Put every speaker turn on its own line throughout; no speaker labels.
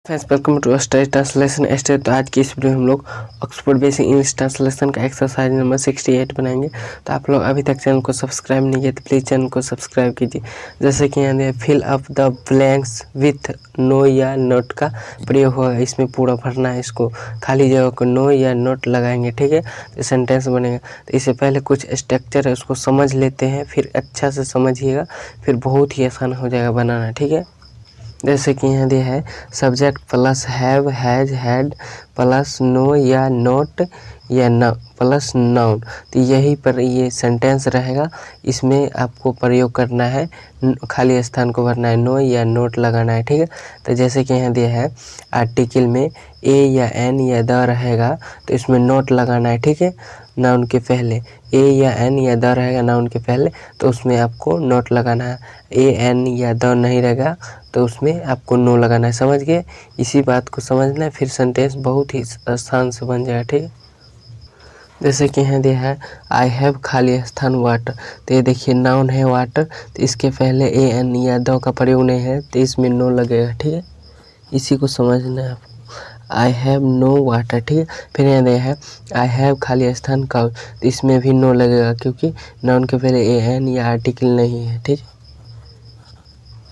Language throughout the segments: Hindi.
Friends welcome to study translation study. तो आज की इस वीडियो में हम लोग ऑक्सफोर्ड बेसिक इंग्लिश ट्रांसलेशन का एक्सरसाइज नंबर 68 बनाएंगे। तो आप लोग अभी तक चैनल को सब्सक्राइब नहीं किए तो प्लीज़ चैनल को सब्सक्राइब कीजिए। जैसे कि यहाँ fill up the blanks with no या नोट का प्रयोग होगा, इसमें पूरा भरना है। इसको खाली जगह को नो या नोट लगाएंगे, ठीक है। तो सेंटेंस बनेगा। तो इससे पहले कुछ स्ट्रक्चर है उसको समझ लेते हैं, फिर अच्छा से समझिएगा, फिर बहुत ही आसान हो जाएगा बनाना, ठीक है। जैसे कि यहाँ दिया है subject plus have has had plus no या नोट या न प्लस नाउन। तो यही पर ये सेंटेंस रहेगा, इसमें आपको प्रयोग करना है, खाली स्थान को भरना है, नो या नोट लगाना है, ठीक है। तो जैसे कि यहाँ दिया है आर्टिकल में ए या एन या द रहेगा तो इसमें नोट लगाना है, ठीक है। नाउन के पहले ए या एन या द रहेगा नाउन के पहले, तो उसमें आपको नोट लगाना है। ए एन या द नहीं रहेगा तो उसमें आपको नो लगाना है, समझ गए। इसी बात को समझना है, फिर सेंटेंस बहुत ही आसान से बन जाएगा, ठीक है। जैसे कि यहाँ दिया है आई हैव खाली स्थान वाटर। तो ये देखिए नाउन है वाटर, तो इसके पहले ए एन या द का प्रयोग नहीं है तो इसमें नो लगेगा, ठीक है। इसी को समझना है आपको। आई हैव नो वाटर, ठीक है। फिर यहाँ दिया है आई हैव खाली स्थान काउ, तो इसमें भी नो लगेगा क्योंकि नाउन के पहले ए एन या आर्टिकल नहीं है, ठीक है।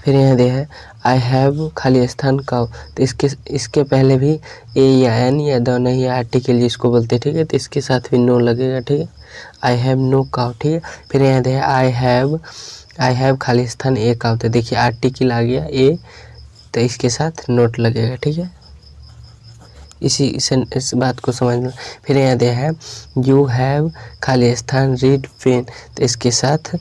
फिर यहाँ दिया है आई हैव खाली स्थान काउ, तो इसके पहले भी ए या एन या द नहीं है, आर्टिकल जिसको बोलते हैं, ठीक है। तो इसके साथ भी नो लगेगा, ठीक है। आई हैव नो काउ, ठीक है। फिर यहाँ दिया है आई हैव खाली स्थान ए काउ, तो देखिए आर्टिकल आ गया ए, तो इसके साथ नोट लगेगा, ठीक है। इस बात को समझना। फिर यहाँ दिया है यू हैव खाली स्थान रीड पेन, तो इसके साथ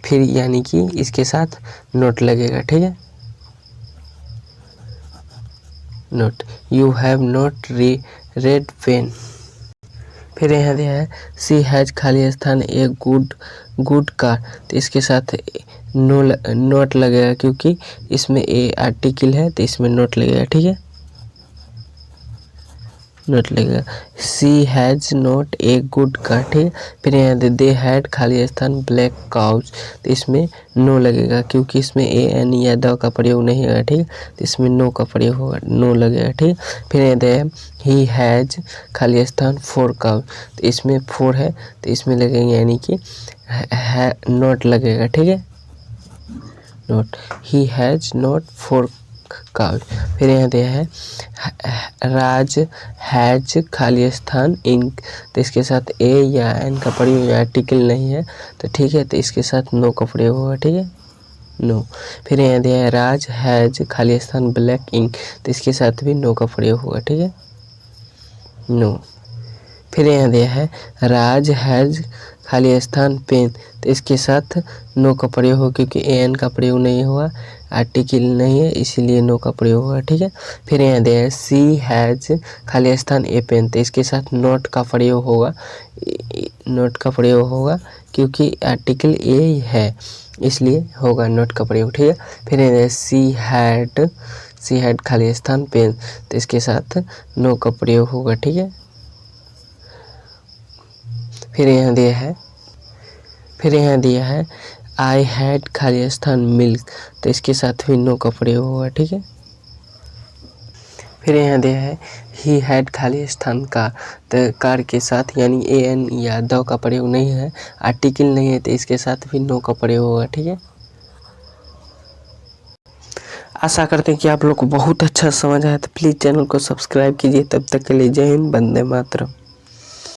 फिर यानी कि इसके साथ नोट लगेगा, ठीक है। Not you have not red pen. फिर यहाँ दिया है सी हैज खाली स्थान ए गुड कार, तो इसके साथ नोट लगेगा क्योंकि इसमें ए आर्टिकल है तो इसमें नोट लगेगा, ठीक है। नोट लगेगा she has not a good car, ठीक है। फिर यहाँ दे हैड खाली स्थान ब्लैक काउज, तो इसमें नो लगेगा क्योंकि इसमें ए एन या द का प्रयोग नहीं होगा, ठीक है। तो इसमें नो का प्रयोग होगा, नो लगेगा, ठीक है। फिर यहाँ दे ही हैज खाली स्थान 4 काउज, तो इसमें 4 है तो इसमें लगेंगे यानी कि नोट लगेगा, ठीक है। Not he has not 4 cows. फिर यहाँ दिया है राज हैज खाली स्थान इंक, तो इसके साथ ए या एन का प्रयोग या आर्टिकल नहीं है तो ठीक है, तो इसके साथ नो का प्रयोग होगा, ठीक है, नो। फिर यहाँ दिया है राज हैज खाली स्थान ब्लैक इंक, तो इसके साथ भी नो का प्रयोग होगा, ठीक है, नो। फिर यहाँ दिया है राज हैज खाली स्थान पेन, तो इसके साथ नो का प्रयोग हो क्योंकि ए एन का प्रयोग नहीं हुआ, आर्टिकल नहीं है, इसीलिए नो का प्रयोग होगा, ठीक है। फिर यहाँ दिया है सी हैज खाली स्थान ए पेन, तो इसके साथ नोट का प्रयोग होगा, नोट का प्रयोग होगा क्योंकि आर्टिकल ए है इसलिए होगा नोट का प्रयोग, ठीक है। फिर यहाँ सी हैड खाली स्थान पेन, तो इसके साथ नो का प्रयोग होगा, ठीक है। फिर यहाँ दिया है आई हैड खाली स्थान मिल्क, तो इसके साथ भी नो का प्रयोग होगा, ठीक है। फिर यहाँ दिया है ही हैड खाली स्थान कार, तो कार के साथ यानी ए एन या द का प्रयोग नहीं है, आर्टिकल नहीं है, तो इसके साथ भी नो का प्रयोग होगा, ठीक है। आशा करते हैं कि आप लोग को बहुत अच्छा समझ आया, तो प्लीज़ चैनल को सब्सक्राइब कीजिए। तब तक के लिए जय हिंद, वंदे मातरम।